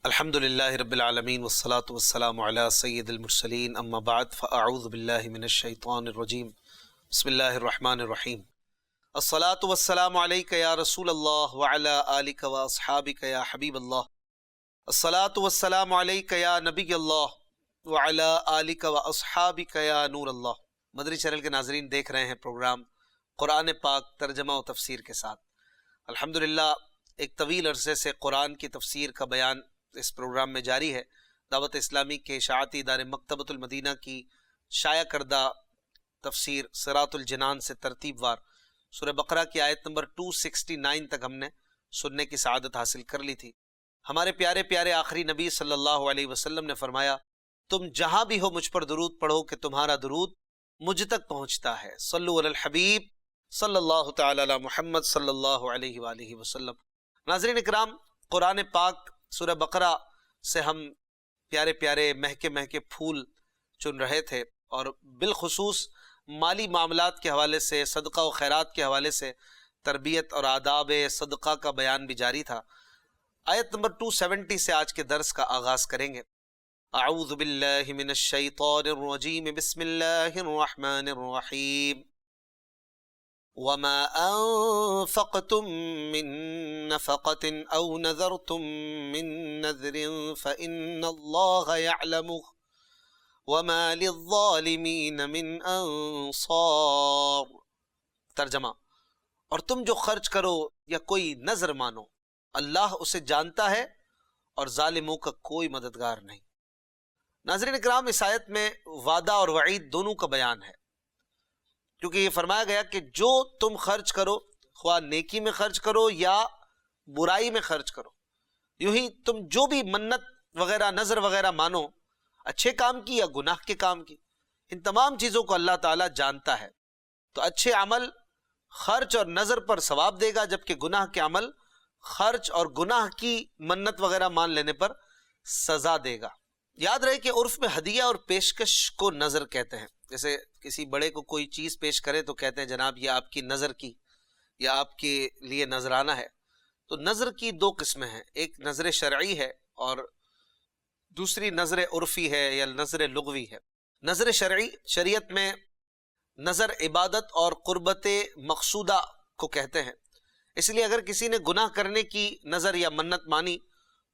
الحمد للہ رب العالمین والصلاة والسلام علی سید المرسلین اما بعد فاعوذ باللہ من الشیطان الرجیم بسم اللہ الرحمن الرحیم الصلاة والسلام علیک یا رسول اللہ وعلی آلک واصحابک یا حبیب اللہ الصلاة والسلام علیک یا نبی اللہ وعلی آلک واصحابک یا نور اللہ۔ مدری چینل کے ناظرین دیکھ رہے ہیں پروگرام قرآن پاک ترجمہ و تفسیر کے ساتھ۔ الحمدللہ ایک طویل عرصے سے قرآن کی تفسیر کا بیان اس پروگرام میں جاری ہے۔ دعوت اسلامی کے اشاعتی ادارے مکتبۃ المدینہ کی شائع کردہ تفسیر صراط الجنان سے ترتیب وار سورہ بقرہ کی آیت نمبر 269 تک ہم نے سننے کی سعادت حاصل کر لی تھی۔ ہمارے پیارے پیارے آخری نبی صلی اللہ علیہ وسلم نے فرمایا، تم جہاں بھی ہو مجھ پر درود پڑھو کہ تمہارا درود مجھ تک پہنچتا ہے۔ صلو علی الحبیب صلی اللہ تعالی علی محمد صلی اللہ علیہ وآلہ وسلم۔ ناظرین اکرام، قرآن پاک سورہ بقرہ سے ہم پیارے پیارے مہکے مہکے پھول چن رہے تھے، اور بالخصوص مالی معاملات کے حوالے سے، صدقہ و خیرات کے حوالے سے تربیت اور آداب صدقہ کا بیان بھی جاری تھا۔ آیت نمبر 270 سے آج کے درس کا آغاز کریں گے۔ اعوذ باللہ من الشیطان الرجیم، بسم اللہ الرحمن الرحیم۔ وَمَا أَنفَقْتُم مِّن نَّفَقَةٍ أَوْ نَذَرْتُم مِّن نَّذْرٍ فَإِنَّ اللَّهَ يَعْلَمُهُ وَمَا لِلظَّالِمِينَ مِنْ أَنصَارٍ۔ ترجمہ: اور تم جو خرچ کرو یا کوئی نذر مانو، اللہ اسے جانتا ہے اور ظالموں کا کوئی مددگار نہیں۔ ناظرین اکرام، اس آیت میں وعدہ اور وعید دونوں کا بیان ہے، کیونکہ یہ فرمایا گیا کہ جو تم خرچ کرو، خواہ نیکی میں خرچ کرو یا برائی میں خرچ کرو، یوں ہی تم جو بھی منت وغیرہ نظر وغیرہ مانو، اچھے کام کی یا گناہ کے کام کی، ان تمام چیزوں کو اللہ تعالیٰ جانتا ہے۔ تو اچھے عمل خرچ اور نظر پر ثواب دے گا، جبکہ گناہ کے عمل خرچ اور گناہ کی منت وغیرہ مان لینے پر سزا دے گا۔ یاد رہے کہ عرف میں ہدیہ اور پیشکش کو نظر کہتے ہیں۔ جیسے کسی بڑے کو کوئی چیز پیش کرے تو کہتے ہیں جناب یہ آپ کی نظر کی یا آپ کے لیے نذرانہ ہے۔ تو نظر کی دو قسمیں ہیں، ایک نظر شرعی ہے اور دوسری نظر عرفی ہے یا نظر لغوی ہے۔ نظر شرعی شریعت میں نظر عبادت اور قربت مقصودہ کو کہتے ہیں، اس لیے اگر کسی نے گناہ کرنے کی نظر یا منت مانی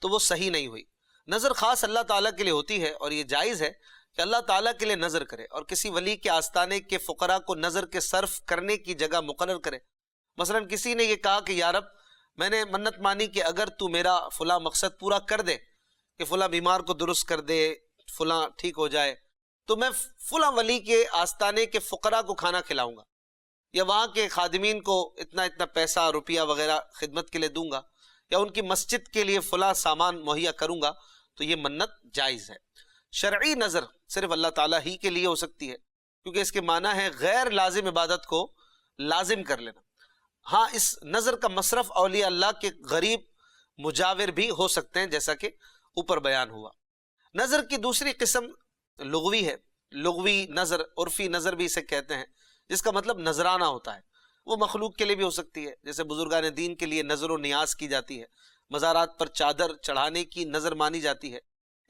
تو وہ صحیح نہیں ہوئی۔ نظر خاص اللہ تعالیٰ کے لیے ہوتی ہے، اور یہ جائز ہے کہ اللہ تعالیٰ کے لیے نظر کرے اور کسی ولی کے آستانے کے فقراء کو نظر کے صرف کرنے کی جگہ مقرر کرے۔ مثلا کسی نے یہ کہا کہ یا رب، میں نے منت مانی کہ اگر تو میرا فلاں مقصد پورا کر دے، کہ فلاں بیمار کو درست کر دے، فلاں ٹھیک ہو جائے، تو میں فلاں ولی کے آستانے کے فقراء کو کھانا کھلاؤں گا، یا وہاں کے خادمین کو اتنا اتنا پیسہ روپیہ وغیرہ خدمت کے لیے دوں گا، یا ان کی مسجد کے لیے فلاں سامان مہیا کروں گا، تو یہ منت جائز ہے۔ شرعی نظر صرف اللہ تعالیٰ ہی کے لیے ہو سکتی ہے، کیونکہ اس کے معنی ہے غیر لازم عبادت کو لازم کر لینا۔ ہاں، اس نظر کا مصرف اولیاء اللہ کے غریب مجاور بھی ہو سکتے ہیں، جیسا کہ اوپر بیان ہوا۔ نظر کی دوسری قسم لغوی ہے۔ لغوی نظر، عرفی نظر بھی اسے کہتے ہیں، جس کا مطلب نذرانہ ہوتا ہے۔ وہ مخلوق کے لیے بھی ہو سکتی ہے، جیسے بزرگان دین کے لیے نظر و نیاز کی جاتی ہے، مزارات پر چادر چڑھانے کی نظر مانی جاتی ہے۔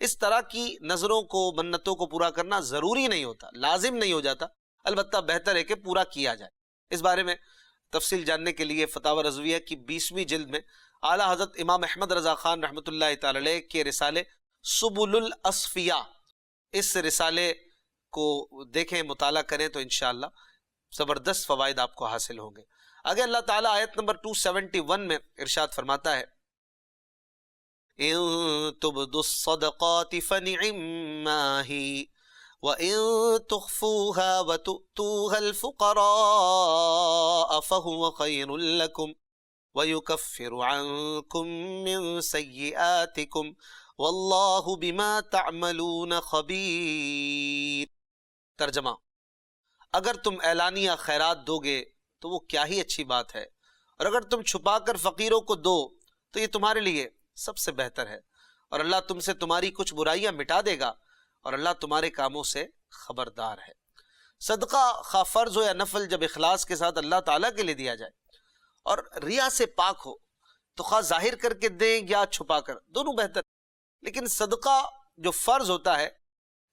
اس طرح کی نظروں کو، منتوں کو پورا کرنا ضروری نہیں ہوتا، لازم نہیں ہو جاتا، البتہ بہتر ہے کہ پورا کیا جائے۔ اس بارے میں تفصیل جاننے کے لیے فتاوی رضویہ کی 20ویں جلد میں اعلیٰ حضرت امام احمد رضا خان رحمۃ اللہ تعالی علیہ کے رسالے سبل الاصفیاء، اس رسالے کو دیکھیں، مطالعہ کریں تو انشاءاللہ زبردست فوائد آپ کو حاصل ہوں گے۔ آگے اللہ تعالیٰ آیت نمبر 271 میں ارشاد فرماتا ہے، إِن تُبْدُوا الصَّدَقَاتِ فَنِعِمَّا هِيَ وَإِن تُخْفُوهَا وَتُؤْتُوهَا الْفُقَرَاءَ فَهُوَ خَيْرٌ لَكُمْ وَيُكَفِّرُ عَنكُم مِّن سَيِّئَاتِكُمْ وَاللَّهُ بِمَا تَعْمَلُونَ خَبِيرٌ۔ ترجمہ: اگر تم اعلانیہ خیرات دو گے تو وہ کیا ہی اچھی بات ہے، اور اگر تم چھپا کر فقیروں کو دو تو یہ تمہارے لیے سب سے بہتر ہے، اور اللہ تم سے تمہاری کچھ برائیاں مٹا دے گا، اور اللہ تمہارے کاموں سے خبردار ہے۔ صدقہ خواہ فرض ہو یا نفل، جب اخلاص کے ساتھ اللہ تعالیٰ کے لیے دیا جائے اور ریا سے پاک ہو، تو خواہ ظاہر کر کے دیں یا چھپا کر، دونوں بہتر۔ لیکن صدقہ جو فرض ہوتا ہے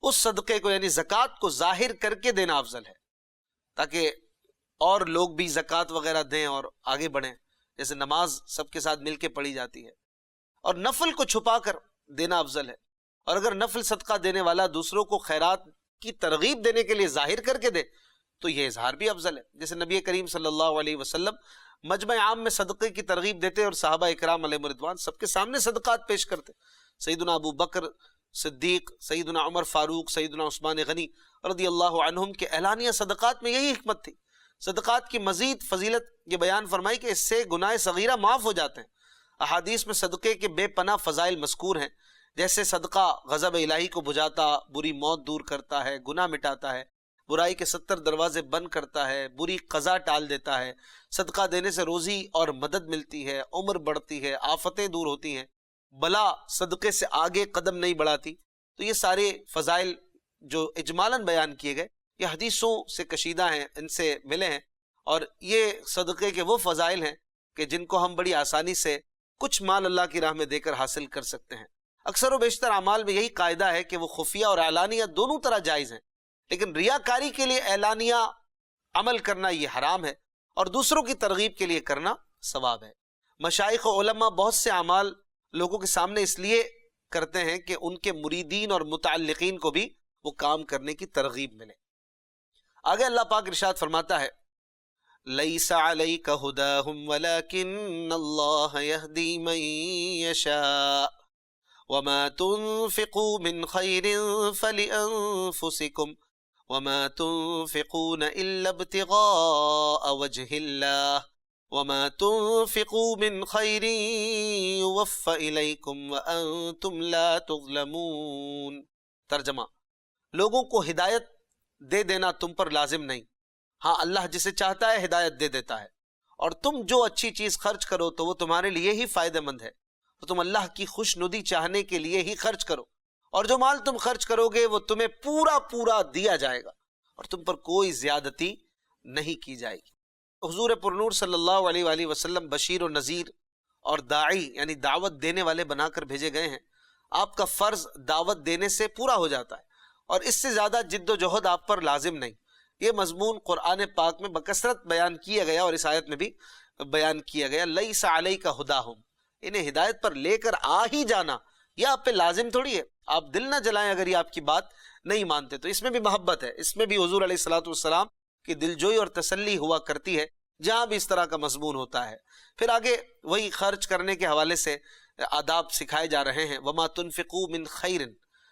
اس صدقے کو یعنی زکوٰۃ کو ظاہر کر کے دینا افضل ہے، تاکہ اور لوگ بھی زکوٰۃ وغیرہ دیں اور آگے بڑھیں. جیسے نماز سب کے ساتھ مل کے پڑھی جاتی ہے، اور نفل کو چھپا کر دینا افضل ہے. اور اگر نفل صدقہ دینے والا دوسروں کو خیرات کی ترغیب دینے کے لیے ظاہر کر کے دے تو یہ اظہار بھی افضل ہے. جیسے نبی کریم صلی اللہ علیہ وسلم مجمع عام میں صدقے کی ترغیب دیتے اور صحابہ اکرام علیہ رضوان سب کے سامنے صدقات پیش کرتے. سیدنا ابو بکر صدیق، سیدنا عمر فاروق، سیدنا عثمان غنی رضی اللہ عنہم کے اعلانیہ صدقات میں یہی حکمت تھی. صدقات کی مزید فضیلت یہ بیان فرمائی کہ اس سے گناہ صغیرہ معاف ہو جاتے ہیں. احادیث میں صدقے کے بے پناہ فضائل مذکور ہیں، جیسے صدقہ غضب الہی کو بجھاتا، بری موت دور کرتا ہے، گناہ مٹاتا ہے، برائی کے 70 دروازے بند کرتا ہے، بری قضا ٹال دیتا ہے. صدقہ دینے سے روزی اور مدد ملتی ہے، عمر بڑھتی ہے، آفتیں دور ہوتی ہیں، بلا صدقے سے آگے قدم نہیں بڑھاتی. تو یہ سارے فضائل جو اجمالاً بیان کیے گئے یہ حدیثوں سے کشیدہ ہیں، ان سے ملے ہیں، اور یہ صدقے کے وہ فضائل ہیں کہ جن کو ہم بڑی آسانی سے کچھ مال اللہ کی راہ میں دے کر حاصل کر سکتے ہیں. اکثر و بیشتر اعمال میں یہی قاعدہ ہے کہ وہ خفیہ اور اعلانیہ دونوں طرح جائز ہیں، لیکن ریاکاری کے لیے اعلانیہ عمل کرنا یہ حرام ہے اور دوسروں کی ترغیب کے لیے کرنا ثواب ہے. مشائخ و علماء بہت سے اعمال لوگوں کے سامنے اس لیے کرتے ہیں کہ ان کے مریدین اور متعلقین کو بھی وہ کام کرنے کی ترغیب ملے. آگے اللہ پاک ارشاد فرماتا ہے لَيْسَ عَلَيْكَ هُدَاهُمْ وَلَكِنَّ اللَّهَ يَهْدِي مَن يَشَاءُ وَمَا تُنْفِقُوا مِنْ خَيْرٍ فَلِأَنفُسِكُمْ وَمَا تُنْفِقُونَ إِلَّا ابْتِغَاءَ وَجْهِ اللَّهِ وَمَا تُنْفِقُوا مِنْ خَيْرٍ يُوَفَّ إِلَيْكُمْ وَأَنْتُمْ لَا تُظْلَمُونَ. ترجمہ: لوگوں کو ہدایت دے دینا تم پر لازم نہیں، ہاں اللہ جسے چاہتا ہے ہدایت دے دیتا ہے، اور تم جو اچھی چیز خرچ کرو تو وہ تمہارے لیے ہی فائدہ مند ہے، تو تم اللہ کی خوش ندی چاہنے کے لیے ہی خرچ کرو، اور جو مال تم خرچ کرو گے وہ تمہیں پورا پورا دیا جائے گا اور تم پر کوئی زیادتی نہیں کی جائے گی. حضور پرنور صلی اللہ علیہ وآلہ وسلم بشیر و نذیر اور داعی یعنی دعوت دینے والے بنا کر بھیجے گئے ہیں. آپ کا فرض دعوت دینے سے پورا ہو جاتا ہے اور اس سے زیادہ جد و جہد آپ پر لازم نہیں. یہ مضمون قرآن پاک میں بکثرت بیان کیا گیا اور اس آیت میں بھی بیان کیا گیا. لیس علیک ہداہم، انہیں ہدایت پر لے کر آ ہی جانا یہ آپ پہ لازم تھوڑی ہے. آپ دل نہ جلائیں اگر یہ آپ کی بات نہیں مانتے. تو اس میں بھی محبت ہے، اس میں بھی حضور علیہ الصلوۃ والسلام کی دلجوئی اور تسلی ہوا کرتی ہے جہاں بھی اس طرح کا مضمون ہوتا ہے. پھر آگے وہی خرچ کرنے کے حوالے سے آداب سکھائے جا رہے ہیں. وما تنفقوا من خیر،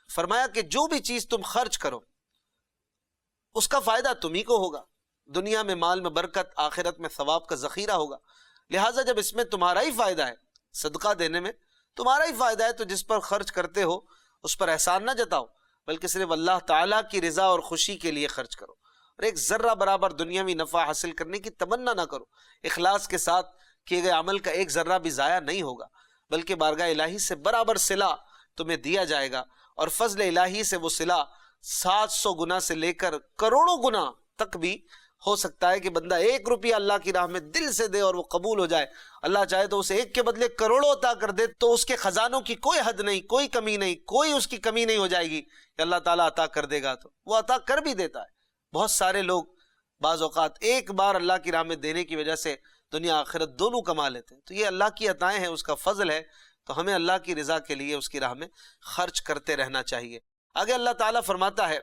فرمایا کہ جو بھی چیز تم خرچ کرو اس کا فائدہ تمہیں کو ہوگا، دنیا میں مال میں برکت، آخرت میں ثواب کا ذخیرہ ہوگا. لہٰذا جب اس میں تمہارا ہی فائدہ ہے، صدقہ دینے میں تمہارا ہی فائدہ ہے، تو جس پر خرچ کرتے ہو اس پر احسان نہ جتاؤ، بلکہ صرف اللہ تعالیٰ کی رضا اور خوشی کے لیے خرچ کرو، اور ایک ذرہ برابر دنیاوی نفع حاصل کرنے کی تمنا نہ کرو. اخلاص کے ساتھ کیے گئے عمل کا ایک ذرہ بھی ضائع نہیں ہوگا، بلکہ بارگاہ الہی سے برابر صلہ تمہیں دیا جائے گا، اور فضل الہی سے وہ صلہ 700 گنا سے لے کر کروڑوں گنا تک بھی ہو سکتا ہے کہ بندہ 1 روپیہ اللہ کی راہ میں دل سے دے اور وہ قبول ہو جائے. اللہ چاہے تو اسے 1 کے بدلے کروڑوں عطا کر دے، تو اس کے خزانوں کی کوئی حد نہیں، کوئی کمی نہیں، کوئی اس کی کمی نہیں ہو جائے گی کہ اللہ تعالیٰ عطا کر دے گا. تو وہ عطا کر بھی دیتا ہے. بہت سارے لوگ بعض اوقات ایک بار اللہ کی راہ میں دینے کی وجہ سے دنیا آخرت دونوں کما لیتے ہیں. تو یہ اللہ کی عطائیں ہیں، اس کا فضل ہے، تو ہمیں اللہ کی رضا کے لیے اس کی راہ میں خرچ کرتے رہنا چاہیے. آگے اللہ تعالیٰ فرماتا ہے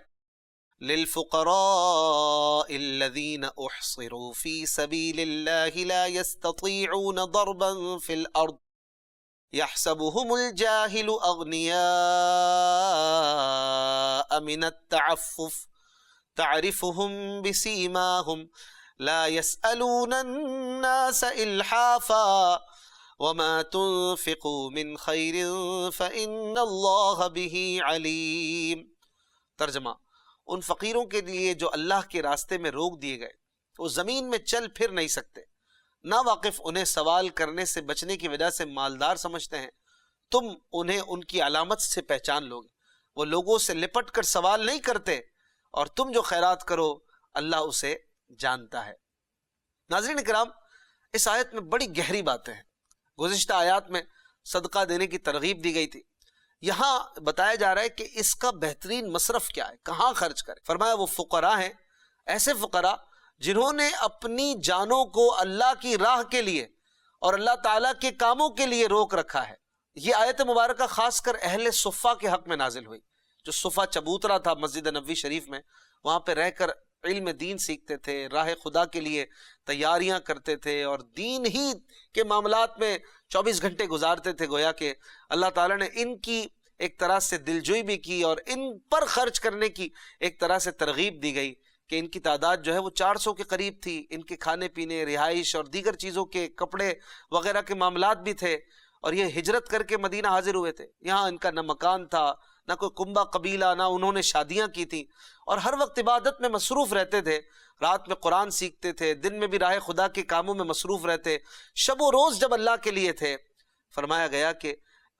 للفقراء الذين احصروا في سبيل الله لا يستطيعون ضربا في الارض يحسبهم الجاهل اغنياء من التعفف تعرفهم بسيماهم لا يسألون الناس الحافا وما تنفقوا من خير فإن الله به عليم. ترجمہ: ان فقیروں کے لیے جو اللہ کے راستے میں روک دیے گئے، وہ زمین میں چل پھر نہیں سکتے، نا واقف انہیں سوال کرنے سے بچنے کی وجہ سے مالدار سمجھتے ہیں. تم انہیں ان کی علامت سے پہچان لوگے، وہ لوگوں سے لپٹ کر سوال نہیں کرتے، اور تم جو خیرات کرو اللہ اسے جانتا ہے. ناظرین کرام، اس آیت میں بڑی گہری باتیں ہیں. گزشتہ آیات میں صدقہ دینے کی ترغیب دی گئی تھی، یہاں بتایا جا رہا ہے کہ اس کا بہترین مصرف کیا ہے، کہاں خرچ کرے. فرمایا وہ فقراء ہیں، ایسے فقراء جنہوں نے اپنی جانوں کو اللہ کی راہ کے لیے اور اللہ تعالیٰ کے کاموں کے لیے روک رکھا ہے. یہ آیت مبارکہ خاص کر اہل صفہ کے حق میں نازل ہوئی، جو صفہ چبوترا تھا مسجد نبوی شریف میں، وہاں پہ رہ کر علم دین سیکھتے تھے، راہ خدا کے لیے تیاریاں کرتے تھے اور دین ہی کے معاملات میں 24 گھنٹے گزارتے تھے. گویا کہ اللہ تعالیٰ نے ان کی ایک طرح سے دلجوئی بھی کی اور ان پر خرچ کرنے کی ایک طرح سے ترغیب دی گئی کہ ان کی تعداد جو ہے وہ 400 کے قریب تھی. ان کے کھانے پینے، رہائش اور دیگر چیزوں کے، کپڑے وغیرہ کے معاملات بھی تھے، اور یہ ہجرت کر کے مدینہ حاضر ہوئے تھے. یہاں ان کا نہ مکان تھا، نہ کوئی کنبہ قبیلہ، نہ انہوں نے شادیاں کی تھیں، اور ہر وقت عبادت میں مصروف رہتے تھے. رات میں قرآن سیکھتے تھے، دن میں بھی راہ خدا کے کاموں میں مصروف رہتے، شب و روز جب اللہ کے لیے تھے. فرمایا گیا کہ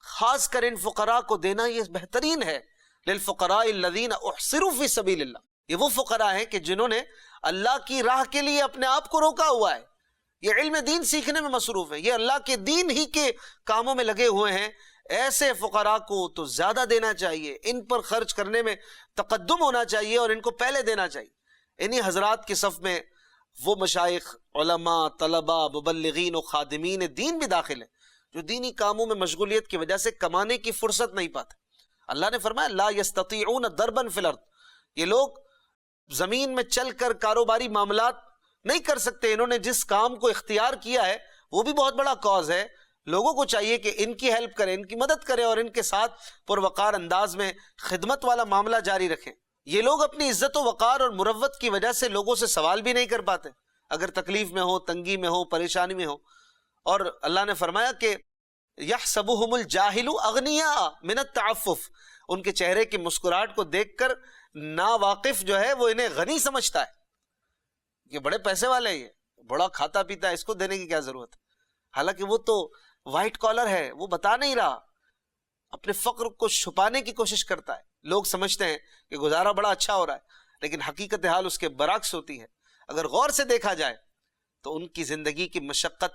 خاص کر ان فقراء کو دینا یہ بہترین ہے. للفقراء الذین احصروا فی سبیل اللہ، یہ وہ فقراء ہیں کہ جنہوں نے اللہ کی راہ کے لیے اپنے آپ کو روکا ہوا ہے، یہ علم دین سیکھنے میں مصروف ہے، یہ اللہ کے دین ہی کے کاموں میں لگے ہوئے ہیں. ایسے فقراء کو تو زیادہ دینا چاہیے، ان پر خرچ کرنے میں تقدم ہونا چاہیے اور ان کو پہلے دینا چاہیے. انہی حضرات کے صف میں وہ مشائخ، علماء، طلباء، مبلغین و خادمین دین بھی داخل ہیں جو دینی کاموں میں مشغولیت کی وجہ سے کمانے کی فرصت نہیں پاتے. اللہ نے فرمایا لا یستطیعون ضربا فی الارض، یہ لوگ زمین میں چل کر کاروباری معاملات نہیں کر سکتے. انہوں نے جس کام کو اختیار کیا ہے وہ بھی بہت بڑا کاز ہے. لوگوں کو چاہیے کہ ان کی ہیلپ کریں، ان کی مدد کریں اور ان کے ساتھ پروقار انداز میں خدمت والا معاملہ جاری رکھیں. یہ لوگ اپنی عزت و وقار اور مروت کی وجہ سے لوگوں سے سوال بھی نہیں کر پاتے اگر تکلیف میں ہو، تنگی میں ہو، پریشانی میں ہو. اور اللہ نے فرمایا کہ یحسبهم الجاہل اغنیاء من التعفف، ان کے چہرے کی مسکراہٹ کو دیکھ کر ناواقف جو ہے وہ انہیں غنی سمجھتا ہے، یہ بڑے پیسے والے ہیں، یہ بڑا کھاتا پیتا ہے، اس کو دینے کی کیا ضرورت ہے. حالانکہ وہ تو وائٹ کالر ہے، وہ بتا نہیں رہا، اپنے فقر کو چھپانے کی کوشش کرتا ہے. لوگ سمجھتے ہیں کہ گزارا بڑا اچھا ہو رہا ہے، لیکن حقیقت حال اس کے برعکس ہوتی ہے. اگر غور سے دیکھا جائے تو ان کی زندگی کی مشقت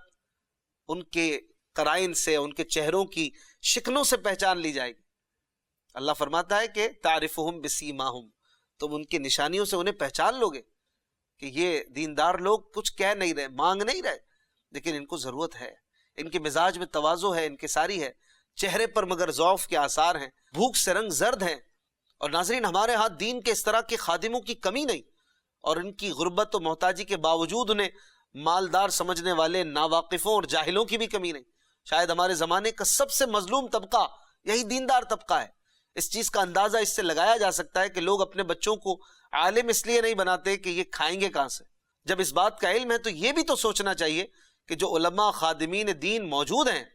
ان کے قرائن سے، ان کے چہروں کی شکلوں سے پہچان لی جائے گی. اللہ فرماتا ہے کہ تعرفہم بسیماہم، تم ان کی نشانیوں سے انہیں پہچان لو گے کہ یہ دیندار لوگ کچھ کہہ نہیں رہے، مانگ نہیں رہے، لیکن ان کو ضرورت ہے. ان کے مزاج میں تواضع ہے، انکساری ہے، چہرے پر مگر ضعف کے آثار ہیں، بھوک سے رنگ زرد ہیں. اور ناظرین، ہمارے ہاتھ دین کے اس طرح کے خادموں کی کمی نہیں، اور ان کی غربت و محتاجی کے باوجود انہیں مالدار سمجھنے والے ناواقفوں اور جاہلوں کی بھی کمی نہیں. شاید ہمارے زمانے کا سب سے مظلوم طبقہ یہی دیندار طبقہ ہے. اس چیز کا اندازہ اس سے لگایا جا سکتا ہے کہ لوگ اپنے بچوں کو عالم اس لیے نہیں بناتے کہ یہ کھائیں گے کہاں سے. جب اس بات کا علم ہے تو یہ بھی تو سوچنا چاہیے کہ جو علماء خادمین دین موجود ہیں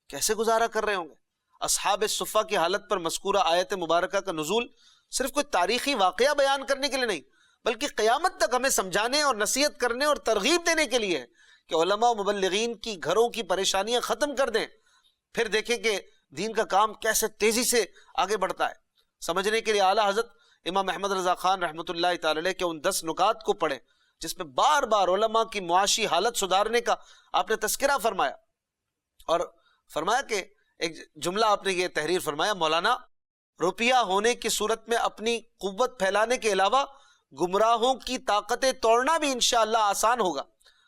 کیسے گزارا کر رہے ہوں گے. اصحاب صفہ کی حالت پر مذکورہ آیت مبارکہ کا نزول صرف کوئی تاریخی واقعہ بیان کرنے کے لیے نہیں، بلکہ قیامت تک ہمیں سمجھانے اور نصیحت کرنے اور ترغیب دینے کے لیے ہے کہ علماء و مبلغین کی گھروں کی پریشانیاں ختم کر دیں. پھر دیکھیں کہ دین کا کام کیسے تیزی سے آگے بڑھتا ہے. سمجھنے کے لیے اعلیٰ حضرت امام احمد رضا خان رحمۃ اللہ تعالی علیہ کے ان 10 نکات کو پڑھیں جس میں بار بار علماء کی معاشی حالت سدھارنے کا آپ نے تذکرہ فرمایا. اور فرمایا کہ ایک جملہ آپ نے یہ تحریر فرمایا، مولانا روپیہ ہونے کی صورت میں اپنی قوت پھیلانے کے علاوہ گمراہوں کی طاقتیں توڑنا بھی انشاءاللہ آسان ہوگا.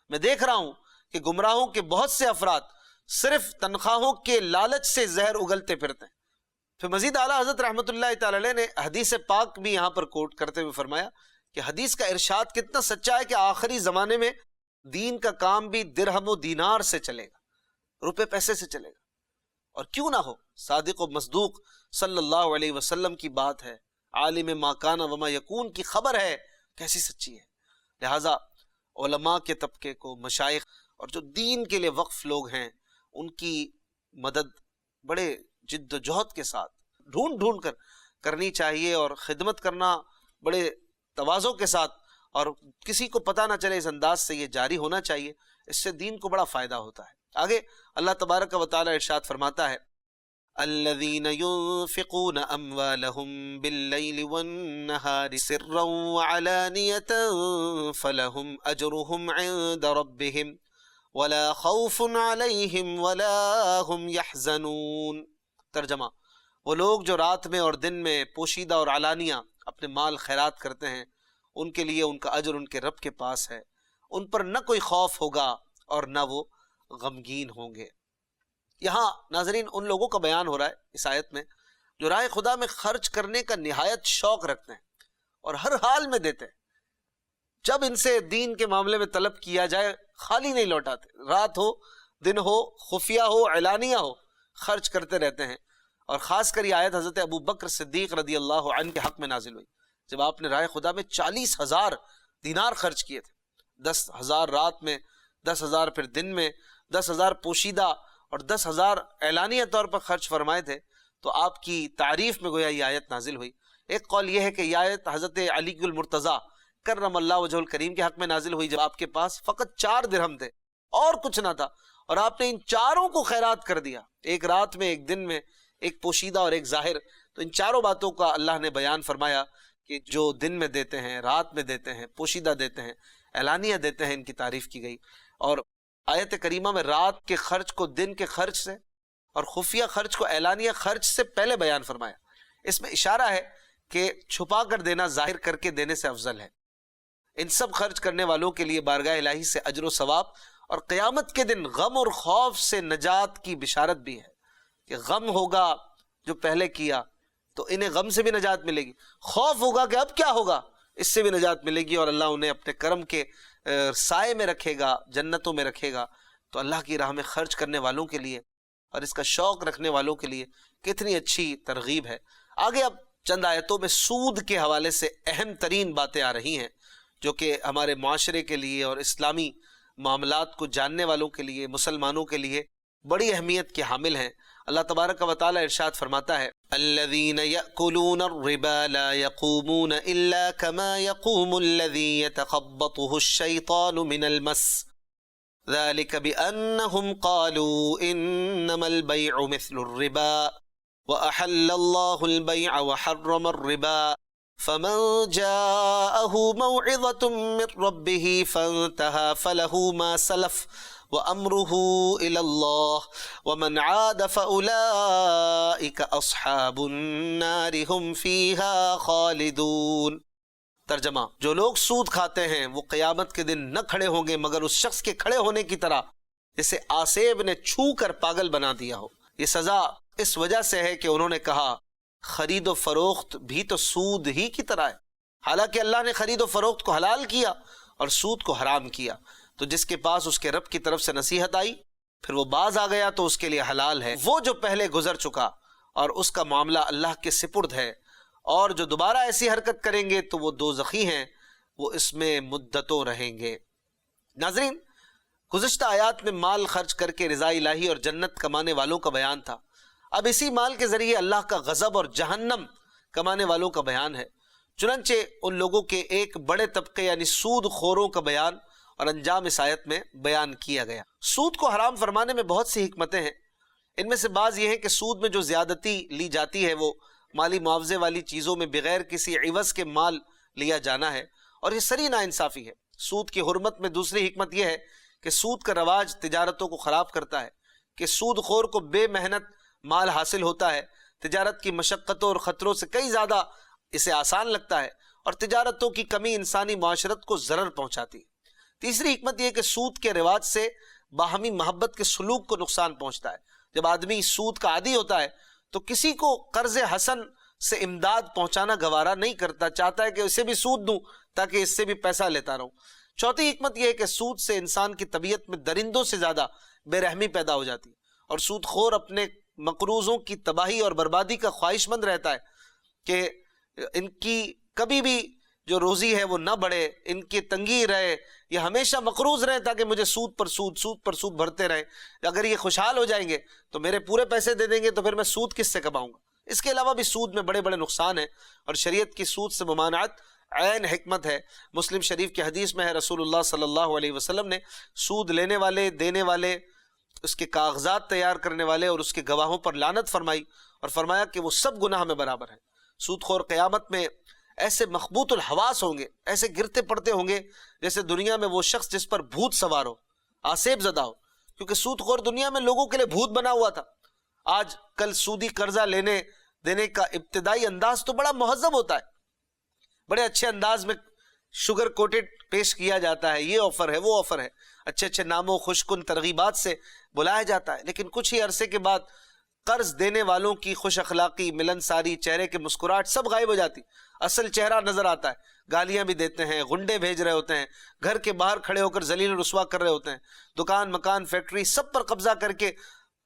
میں دیکھ رہا ہوں کہ گمراہوں کے بہت سے افراد صرف تنخواہوں کے لالچ سے زہر اگلتے پھرتے ہیں. پھر مزید اعلیٰ حضرت رحمۃ اللہ تعالی علیہ نے حدیث پاک بھی یہاں پر کوٹ کرتے ہوئے فرمایا کہ حدیث کا ارشاد کتنا سچا ہے کہ آخری زمانے میں دین کا کام بھی درہم و دینار سے چلے گا، روپے پیسے سے چلے گا. اور کیوں نہ ہو، صادق و مصدوق صلی اللہ علیہ وسلم کی بات ہے، عالم ما کان وما یکون کی خبر ہے، کیسی سچی ہے. لہٰذا علماء کے طبقے کو، مشائخ اور جو دین کے لیے وقف لوگ ہیں، ان کی مدد بڑے جد و جہد کے ساتھ ڈھونڈ ڈھونڈ کر کرنی چاہیے، اور خدمت کرنا بڑے تواضع کے ساتھ، اور کسی کو پتہ نہ چلے، اس انداز سے یہ جاری ہونا چاہیے. اس سے دین کو بڑا فائدہ ہوتا ہے. آگے اللہ تبارک و تعالی ارشاد فرماتا ہے الذين ينفقون اموالهم بالليل والنهار سرا وعلانية فلهم اجرهم عند ربهم ولا خوف عليهم ولا هم يحزنون. ترجمہ، وہ لوگ جو رات میں اور دن میں پوشیدہ اور علانیہ اپنے مال خیرات کرتے ہیں، ان کے لیے ان کا اجر ان کے رب کے پاس ہے، ان پر نہ کوئی خوف ہوگا اور نہ وہ غمگین ہوں گے۔ یہاں ناظرین ان لوگوں کا بیان ہو رہا ہے اس آیت میں جو راہ خدا میں خرچ کرنے کا نہایت شوق رکھتے ہیں اور ہر حال میں دیتے ہیں۔ جب ان سے دین کے معاملے میں طلب کیا جائے خالی نہیں لوٹاتے، رات ہو دن ہو خفیہ ہو علانیہ ہو خرچ کرتے رہتے ہیں۔ اور خاص کر یہ آیت حضرت ابو بکر صدیق رضی اللہ عنہ کے حق میں نازل ہوئی جب آپ نے راہ خدا میں 40,000 دینار خرچ کیے تھے، 10,000 رات میں، 10,000 پھر دن میں، 10,000 پوشیدہ اور 10,000 اعلانیہ طور پر خرچ فرمائے تھے۔ تو آپ کی تعریف میں گویا یہ آیت نازل ہوئی۔ ایک قول یہ ہے کہ یہ آیت حضرت علی المرتضیٰ کرم اللہ وجہہ الکریم کے حق میں نازل ہوئی جب آپ کے پاس فقط 4 درہم تھے اور کچھ نہ تھا، اور آپ نے ان چاروں کو خیرات کر دیا، ایک رات میں، ایک دن میں، ایک پوشیدہ اور ایک ظاہر۔ تو ان چاروں باتوں کا اللہ نے بیان فرمایا کہ جو دن میں دیتے ہیں، رات میں دیتے ہیں، پوشیدہ دیتے ہیں، اعلانیہ دیتے ہیں، ان کی تعریف کی گئی۔ اور آیت کریمہ میں رات کے خرچ کو دن کے خرچ سے اور خفیہ خرچ کو اعلانیہ خرچ سے پہلے بیان فرمایا۔ اس میں اشارہ ہے کہ چھپا کر دینا ظاہر کر کے دینے سے افضل ہے۔ ان سب خرچ کرنے والوں کے لیے بارگاہ الہی سے اجر و ثواب اور قیامت کے دن غم اور خوف سے نجات کی بشارت بھی ہے کہ غم ہوگا جو پہلے کیا تو انہیں غم سے بھی نجات ملے گی، خوف ہوگا کہ اب کیا ہوگا، اس سے بھی نجات ملے گی، اور اللہ انہیں اپنے کرم کے سائے میں رکھے گا، جنتوں میں رکھے گا۔ تو اللہ کی راہ میں خرچ کرنے والوں کے لیے اور اس کا شوق رکھنے والوں کے لیے کتنی اچھی ترغیب ہے۔ آگے اب چند آیتوں میں سود کے حوالے سے اہم ترین باتیں آ رہی ہیں جو کہ ہمارے معاشرے کے لیے اور اسلامی معاملات کو جاننے والوں کے لیے، مسلمانوں کے لیے بڑی اہمیت کے حامل ہیں۔ اللہ تبارک و تعالی ارشاد فرماتا ہے الذین یأکلون الربا لا یقومون الا کما یقوم الذی یتخبطہ الشیطان من المس ذلك بأنهم قالوا انما البیع مثل الربا وأحل الله البيع وحرم الربا فمن جاءه موعظة من ربه فانتهى فله ما سلف وأمره إلى الله ومن عاد فأولئك أصحاب النار هم فيها خالدون۔ ترجمہ، جو لوگ سود کھاتے ہیں وہ قیامت کے دن نہ کھڑے ہوں گے مگر اس شخص کے کھڑے ہونے کی طرح جسے آسیب نے چھو کر پاگل بنا دیا ہو۔ یہ سزا اس وجہ سے ہے کہ انہوں نے کہا خرید و فروخت بھی تو سود ہی کی طرح ہے، حالانکہ اللہ نے خرید و فروخت کو حلال کیا اور سود کو حرام کیا۔ تو جس کے پاس اس کے رب کی طرف سے نصیحت آئی پھر وہ باز آ گیا تو اس کے لیے حلال ہے وہ جو پہلے گزر چکا، اور اس کا معاملہ اللہ کے سپرد ہے، اور جو دوبارہ ایسی حرکت کریں گے تو وہ دوزخی ہیں، وہ اس میں مدتوں رہیں گے۔ ناظرین، گزشتہ آیات میں مال خرچ کر کے رضا الہی اور جنت کمانے والوں کا بیان تھا، اب اسی مال کے ذریعے اللہ کا غضب اور جہنم کمانے والوں کا بیان ہے۔ چنانچہ ان لوگوں کے ایک بڑے طبقے یعنی سود خوروں کا بیان اور انجام اس آیت میں بیان کیا گیا۔ سود کو حرام فرمانے میں بہت سی حکمتیں ہیں، ان میں سے بعض یہ ہیں کہ سود میں جو زیادتی لی جاتی ہے وہ مالی معاوضے والی چیزوں میں بغیر کسی عوض کے مال لیا جانا ہے، اور یہ سری ناانصافی ہے۔ سود کی حرمت میں دوسری حکمت یہ ہے کہ سود کا رواج تجارتوں کو خراب کرتا ہے، کہ سود خور کو بے محنت مال حاصل ہوتا ہے، تجارت کی مشقتوں اور خطروں سے کئی زیادہ اسے آسان لگتا ہے، اور تجارتوں کی کمی انسانی معاشرت کو ضرر پہنچاتی ہے۔ تیسری حکمت یہ کہ سود کے رواج سے باہمی محبت کے سلوک کو نقصان پہنچتا ہے۔ جب آدمی سود کا عادی ہوتا ہے تو کسی کو قرض حسن سے امداد پہنچانا گوارا نہیں کرتا، چاہتا ہے کہ اسے بھی سود دوں تاکہ اس سے بھی پیسہ لیتا رہوں۔ چوتھی حکمت یہ ہے کہ سود سے انسان کی طبیعت میں درندوں سے زیادہ بے رحمی پیدا ہو جاتی ہے، اور سود خور اپنے مقروضوں کی تباہی اور بربادی کا خواہش مند رہتا ہے کہ ان کی کبھی بھی جو روزی ہے وہ نہ بڑھے، ان کی تنگی رہے، یہ ہمیشہ مقروض رہے تاکہ مجھے سود پر سود بھرتے رہیں۔ اگر یہ خوشحال ہو جائیں گے تو میرے پورے پیسے دے دیں گے تو پھر میں سود کس سے کماؤں گا۔ اس کے علاوہ بھی سود میں بڑے بڑے نقصان ہیں، اور شریعت کی سود سے ممانعت عین حکمت ہے۔ مسلم شریف کی حدیث میں ہے رسول اللہ صلی اللہ علیہ وسلم نے سود لینے والے، دینے والے، اس کے کاغذات تیار کرنے والے اور اس کے گواہوں پر لعنت فرمائی، اور فرمایا کہ وہ سب گناہ میں برابر ہیں۔ سود خور قیامت میں ایسے مخبوط الحواس ہوں گے، ایسے گرتے پڑتے ہوں گے جیسے دنیا میں وہ شخص جس پر بھوت سوار ہو، آسیب زدہ ہو، کیونکہ سود خور دنیا میں لوگوں کے لیے بھوت بنا ہوا تھا۔ آج کل سودی قرضہ لینے دینے کا ابتدائی انداز تو بڑا مہذب ہوتا ہے، بڑے اچھے انداز میں شوگر کوٹڈ پیش کیا جاتا ہے، یہ آفر ہے وہ آفر ہے، اچھے اچھے ناموں خوشکن ترغیبات سے بلایا جاتا ہے، لیکن کچھ ہی عرصے کے بعد قرض دینے والوں کی خوش اخلاقی، ملنساری، چہرے کے مسکراہٹ سب غائب ہو جاتی، اصل چہرہ نظر آتا ہے، گالیاں بھی دیتے ہیں، غنڈے بھیج رہے ہوتے ہیں، گھر کے باہر کھڑے ہو کر ذلیل و رسوا کر رہے ہوتے ہیں، دکان مکان فیکٹری سب پر قبضہ کر کے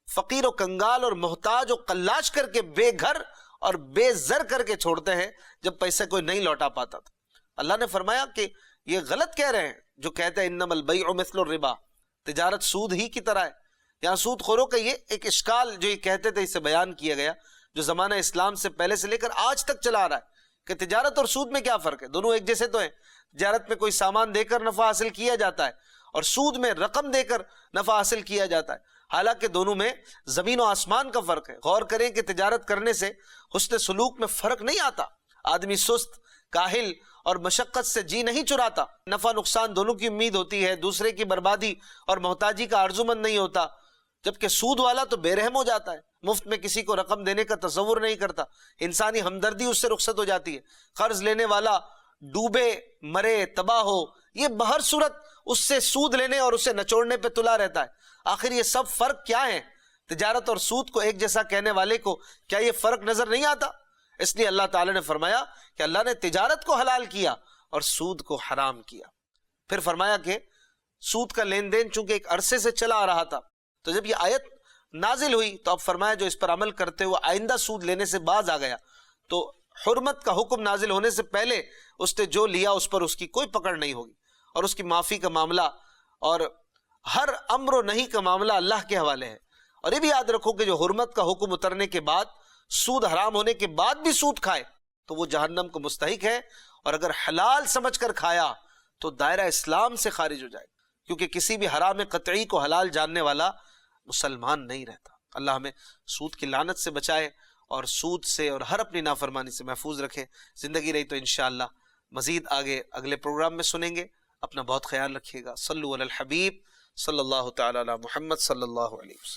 فقیر و کنگال اور محتاج و قلاش کر کے بے گھر اور بے زر کر کے چھوڑتے ہیں جب پیسے کوئی نہیں لوٹا پاتا تھا۔ اللہ نے فرمایا کہ یہ غلط کہہ رہے ہیں جو کہتے ہیں انما البیع مثل الربا، تجارت سود ہی کی طرح ہے۔ یہاں سود خوروں کا یہ ایک اشکال جو یہ کہتے تھے اسے بیان کیا گیا، جو زمانہ اسلام سے پہلے سے لے کر آج تک چلا آ رہا ہے کہ تجارت اور سود میں کیا فرق ہے، دونوں ایک جیسے تو ہیں۔ تجارت میں کوئی سامان دے کر نفع حاصل کیا جاتا ہے اور سود میں رقم دے کر نفع حاصل کیا جاتا ہے، حالانکہ دونوں میں زمین و آسمان کا فرق ہے۔ غور کریں کہ تجارت کرنے سے حسن سلوک میں فرق نہیں آتا، آدمی سست، کاہل اور مشقت سے جی نہیں چراتا، نفع نقصان دونوں کی امید ہوتی ہے، دوسرے کی بربادی اور محتاجی کا آرزومند نہیں ہوتا، جبکہ سود والا تو بے رحم ہو جاتا ہے، مفت میں کسی کو رقم دینے کا تصور نہیں کرتا، انسانی ہمدردی اس سے رخصت ہو جاتی ہے، قرض لینے والا ڈوبے مرے تباہ ہو، یہ بہر صورت اس سے سود لینے اور اسے نچوڑنے پہ تلا رہتا ہے۔ آخر یہ سب فرق کیا ہے؟ تجارت اور سود کو ایک جیسا کہنے والے کو کیا یہ فرق نظر نہیں آتا؟ اس لیے اللہ تعالی نے فرمایا کہ اللہ نے تجارت کو حلال کیا اور سود کو حرام کیا۔ پھر فرمایا کہ سود کا لین دین چونکہ ایک عرصے سے چلا آ رہا تھا، تو جب یہ آیت نازل ہوئی تو اب فرمایا جو اس پر عمل کرتے ہوئے آئندہ سود لینے سے باز آ گیا تو حرمت کا حکم نازل ہونے سے پہلے اس نے جو لیا اس پر اس کی کوئی پکڑ نہیں ہوگی، اور اس کی معافی کا معاملہ اور ہر امر و نہی کا معاملہ اللہ کے حوالے ہے۔ اور یہ بھی یاد رکھو کہ جو حرمت کا حکم اترنے کے بعد سود حرام ہونے کے بعد بھی سود کھائے تو وہ جہنم کو مستحق ہے، اور اگر حلال سمجھ کر کھایا تو دائرہ اسلام سے خارج ہو جائے، کیونکہ کسی بھی حرام قطعی کو حلال جاننے والا مسلمان نہیں رہتا۔ اللہ ہمیں سود کی لعنت سے بچائے اور سود سے اور ہر اپنی نافرمانی سے محفوظ رکھے۔ زندگی رہی تو انشاءاللہ مزید آگے اگلے پروگرام میں سنیں گے۔ اپنا بہت خیال رکھیے گا۔ صلو علی الحبیب صلی اللہ تعالی علی محمد صلی اللہ علیہ وسلم۔